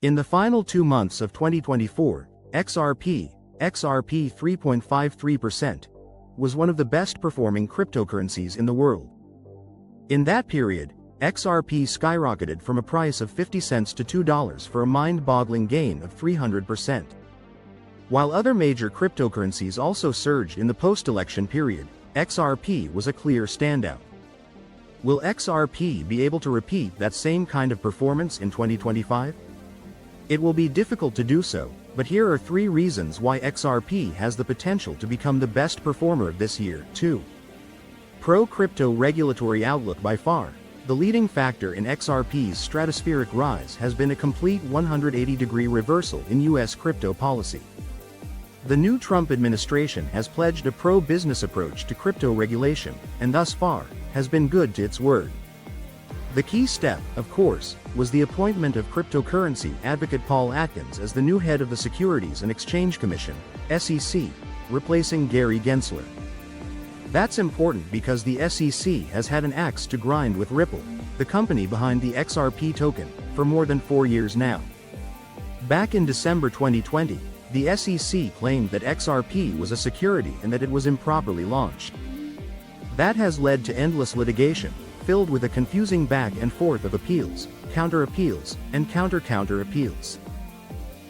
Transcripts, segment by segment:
In the final 2 months of 2024, XRP 3.53%, was one of the best performing cryptocurrencies in the world. In that period, XRP skyrocketed from a price of 50 cents to $2 for a mind-boggling gain of 300%. While other major cryptocurrencies also surged in the post-election period, XRP was a clear standout. Will XRP be able to repeat that same kind of performance in 2025? It will be difficult to do so, but here are 3 reasons why XRP has the potential to become the best performer of this year. 2. Pro-crypto regulatory outlook. By far, the leading factor in XRP's stratospheric rise has been a complete 180-degree reversal in U.S. crypto policy. The new Trump administration has pledged a pro-business approach to crypto regulation, and thus far, has been good to its word. The key step, of course, was the appointment of cryptocurrency advocate Paul Atkins as the new head of the Securities and Exchange Commission, SEC, replacing Gary Gensler. That's important because the SEC has had an axe to grind with Ripple, the company behind the XRP token, for more than 4 years now. Back in December 2020, the SEC claimed that XRP was a security and that it was improperly launched. That has led to endless litigation, filled with a confusing back and forth of appeals, counter-appeals, and counter-appeals.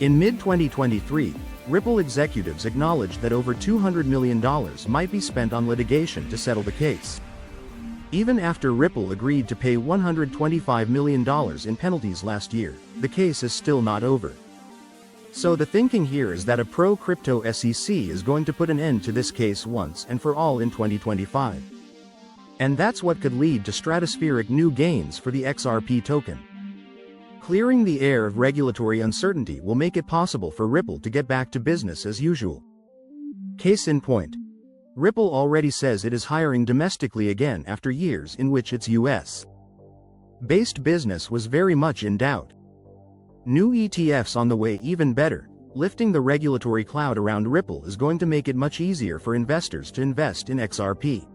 In mid-2023, Ripple executives acknowledged that over $200 million might be spent on litigation to settle the case. Even after Ripple agreed to pay $125 million in penalties last year, the case is still not over. So the thinking here is that a pro-crypto SEC is going to put an end to this case once and for all in 2025. And that's what could lead to stratospheric new gains for the XRP token. Clearing the air of regulatory uncertainty will make it possible for Ripple to get back to business as usual. Case in point. Ripple already says it is hiring domestically again after years in which its US-based business was very much in doubt. New ETFs on the way. Even better, lifting the regulatory cloud around Ripple is going to make it much easier for investors to invest in XRP.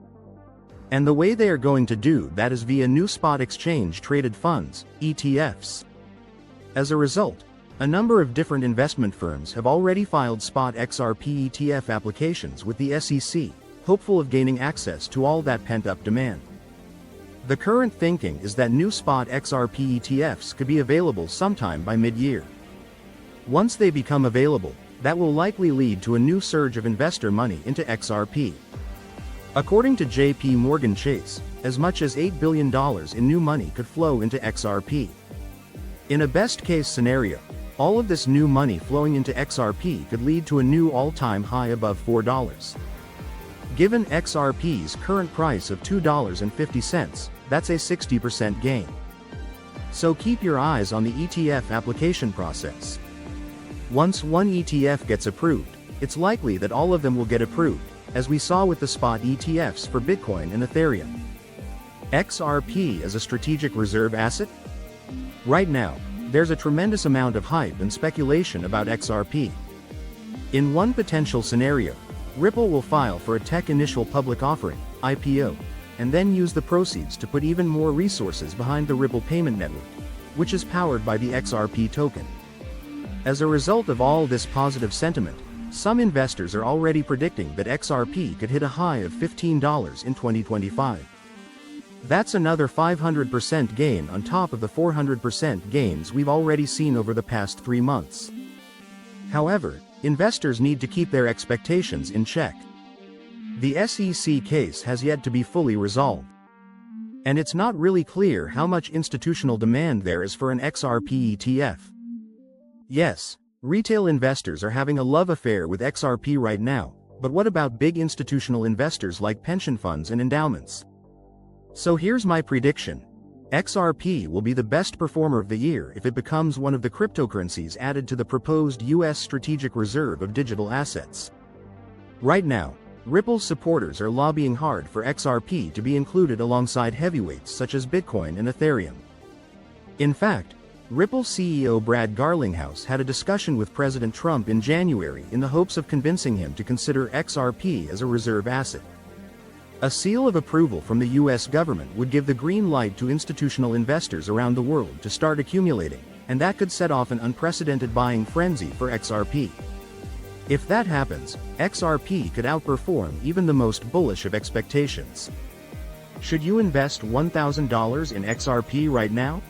And the way they are going to do that is via new spot exchange-traded funds, ETFs. As a result, a number of different investment firms have already filed spot XRP ETF applications with the SEC, hopeful of gaining access to all that pent-up demand. The current thinking is that new spot XRP ETFs could be available sometime by mid-year. Once they become available, that will likely lead to a new surge of investor money into XRP. According to JP Morgan Chase, as much as $8 billion in new money could flow into XRP. In a best-case scenario, all of this new money flowing into XRP could lead to a new all-time high above $4. Given XRP's current price of $2.50, that's a 60% gain. So keep your eyes on the ETF application process. Once one ETF gets approved, it's likely that all of them will get approved, as we saw with the spot ETFs for Bitcoin and Ethereum. XRP as a strategic reserve asset? Right now, there's a tremendous amount of hype and speculation about XRP. In one potential scenario, Ripple will file for a tech initial public offering, IPO, and then use the proceeds to put even more resources behind the Ripple payment network, which is powered by the XRP token. As a result of all this positive sentiment, some investors are already predicting that XRP could hit a high of $15 in 2025. That's another 500% gain on top of the 400% gains we've already seen over the past 3 months. However, investors need to keep their expectations in check. The SEC case has yet to be fully resolved. And it's not really clear how much institutional demand there is for an XRP ETF. Yes, retail investors are having a love affair with XRP right now, but what about big institutional investors like pension funds and endowments? So here's my prediction. XRP will be the best performer of the year if it becomes one of the cryptocurrencies added to the proposed U.S. Strategic Reserve of Digital Assets. Right now, Ripple's supporters are lobbying hard for XRP to be included alongside heavyweights such as Bitcoin and Ethereum. In fact, Ripple CEO Brad Garlinghouse had a discussion with President Trump in January in the hopes of convincing him to consider XRP as a reserve asset. A seal of approval from the U.S. government would give the green light to institutional investors around the world to start accumulating, and that could set off an unprecedented buying frenzy for XRP. If that happens, XRP could outperform even the most bullish of expectations. Should you invest $1,000 in XRP right now?